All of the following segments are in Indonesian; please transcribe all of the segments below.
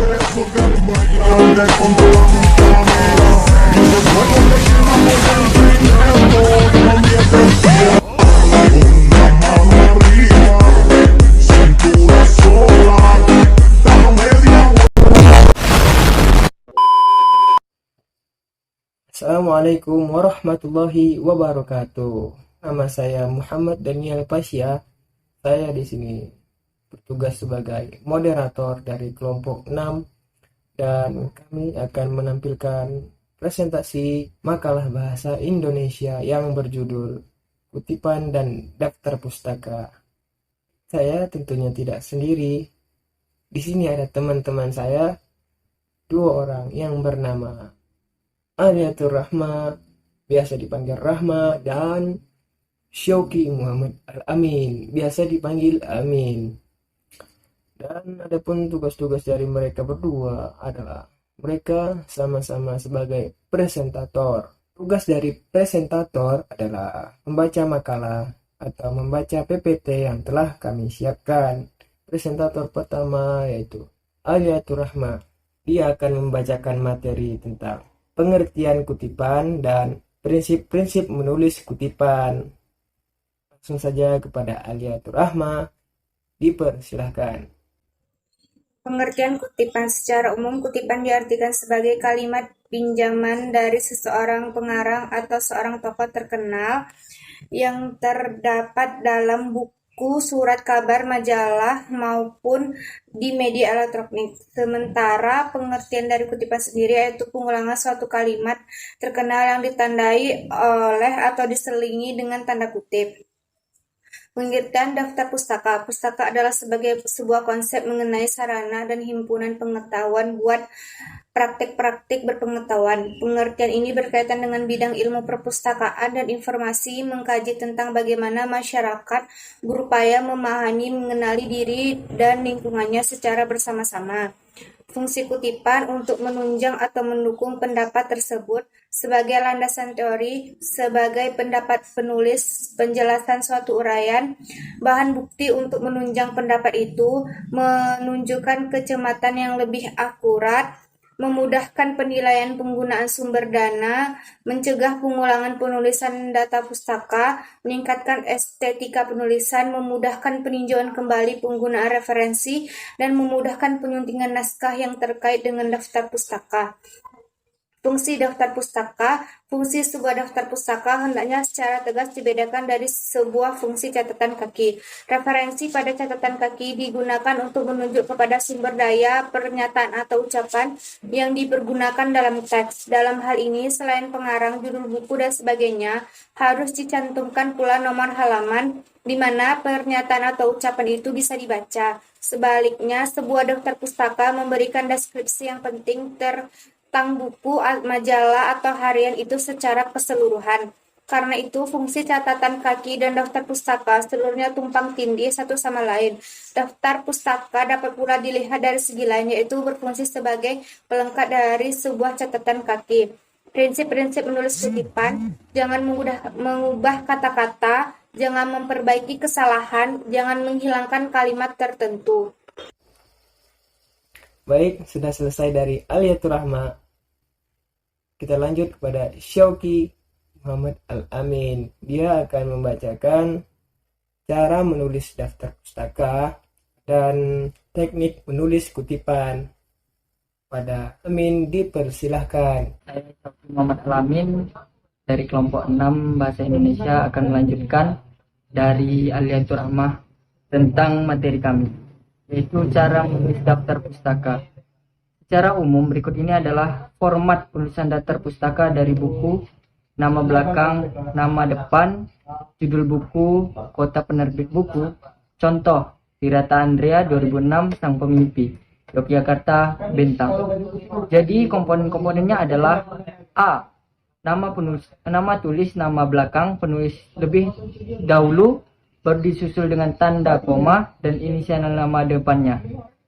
Assalamualaikum warahmatullahi wabarakatuh. Nama saya Muhammad Daniel Pasya. Saya di sini bertugas sebagai moderator dari kelompok 6 dan kami akan menampilkan presentasi makalah bahasa Indonesia yang berjudul Kutipan dan Daftar Pustaka. Saya tentunya tidak sendiri. Di sini ada teman-teman saya, 2 orang yang bernama Aliatur Rahma, biasa dipanggil Rahma, dan Syauki Muhammad Al-Amin, biasa dipanggil Amin. Dan adapun tugas-tugas dari mereka berdua adalah mereka sama-sama sebagai presentator. Tugas dari presentator adalah membaca makalah atau membaca PPT yang telah kami siapkan. Presentator pertama yaitu Aliatur Rahma. Dia akan membacakan materi tentang pengertian kutipan dan prinsip-prinsip menulis kutipan. Langsung saja kepada Aliatur Rahma, dipersilahkan. Pengertian kutipan. Secara umum, kutipan diartikan sebagai kalimat pinjaman dari seseorang pengarang atau seorang tokoh terkenal yang terdapat dalam buku, surat kabar, majalah, maupun di media elektronik. Sementara pengertian dari kutipan sendiri yaitu pengulangan suatu kalimat terkenal yang ditandai oleh atau diselingi dengan tanda kutip. Pengertian daftar pustaka. Pustaka adalah sebagai sebuah konsep mengenai sarana dan himpunan pengetahuan buat praktik-praktik berpengetahuan. Pengertian ini berkaitan dengan bidang ilmu perpustakaan dan informasi, mengkaji tentang bagaimana masyarakat berupaya memahami, mengenali diri dan lingkungannya secara bersama-sama. Fungsi kutipan untuk menunjang atau mendukung pendapat tersebut sebagai landasan teori, sebagai pendapat penulis, penjelasan suatu uraian, bahan bukti untuk menunjang pendapat itu, menunjukkan kecamatan yang lebih akurat, memudahkan penilaian penggunaan sumber dana, mencegah pengulangan penulisan data pustaka, meningkatkan estetika penulisan, memudahkan peninjauan kembali penggunaan referensi, dan memudahkan penyuntingan naskah yang terkait dengan daftar pustaka. Fungsi daftar pustaka. Fungsi sebuah daftar pustaka hendaknya secara tegas dibedakan dari sebuah fungsi catatan kaki. Referensi pada catatan kaki digunakan untuk menunjuk kepada sumber daya, pernyataan atau ucapan yang dipergunakan dalam teks. Dalam hal ini, selain pengarang, judul buku, dan sebagainya, harus dicantumkan pula nomor halaman di mana pernyataan atau ucapan itu bisa dibaca. Sebaliknya, sebuah daftar pustaka memberikan deskripsi yang penting tentang buku, majalah, atau harian itu secara keseluruhan. Karena itu, fungsi catatan kaki dan daftar pustaka seluruhnya tumpang tindih satu sama lain. Daftar pustaka dapat pula dilihat dari segi lain, yaitu berfungsi sebagai pelengkap dari sebuah catatan kaki. Prinsip-prinsip menulis kutipan: jangan mengubah kata-kata, jangan memperbaiki kesalahan, jangan menghilangkan kalimat tertentu. Baik, sudah selesai dari Aliatur Rahma. Kita lanjut kepada Syauki Muhammad Al-Amin. Dia akan membacakan cara menulis daftar pustaka dan teknik menulis kutipan. Pada Amin, dipersilahkan. Saya Syauki Muhammad Al-Amin dari kelompok 6 Bahasa Indonesia akan melanjutkan dari Aliatur Rahmah tentang materi kami, yaitu cara menulis daftar pustaka. Secara umum, berikut ini adalah format penulisan daftar pustaka dari buku, nama belakang, nama depan, judul buku, kota penerbit buku. Contoh, Tirata Andrea 2006, Sang Pemimpi, Yogyakarta, Bentang. Jadi komponen-komponennya adalah A. Nama tulis, nama belakang penulis lebih dahulu, baru disusul dengan tanda koma dan inisial nama depannya.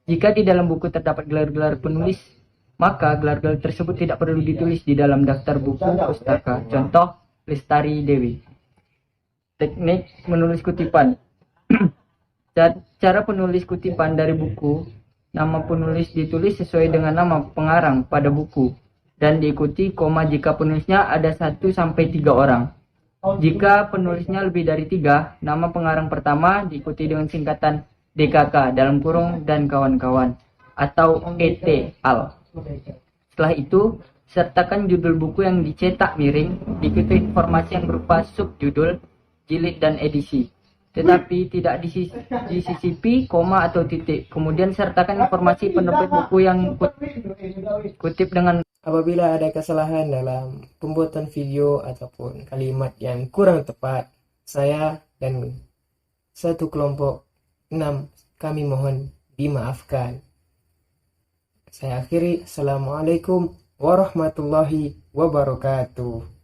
Jika di dalam buku terdapat gelar-gelar penulis, maka gelar-gelar tersebut tidak perlu ditulis di dalam daftar buku pustaka. Contoh, Lestari Dewi. Teknik menulis kutipan. Cara penulis kutipan dari buku Nama penulis ditulis sesuai dengan nama pengarang pada buku dan diikuti koma jika penulisnya ada 1 sampai 3 orang. Jika penulisnya lebih dari 3, nama pengarang pertama diikuti dengan singkatan DKK dalam kurung dan kawan-kawan atau ET al. Setelah itu, sertakan judul buku yang dicetak miring, diikuti informasi yang berupa subjudul, jilid dan edisi. Tetapi tidak disisipi koma atau titik. Kemudian sertakan informasi penerbit buku yang kutip dengan. Apabila ada kesalahan dalam pembuatan video ataupun kalimat yang kurang tepat, saya dan satu kelompok 6 kami mohon dimaafkan. Saya akhiri. Assalamualaikum warahmatullahi wabarakatuh.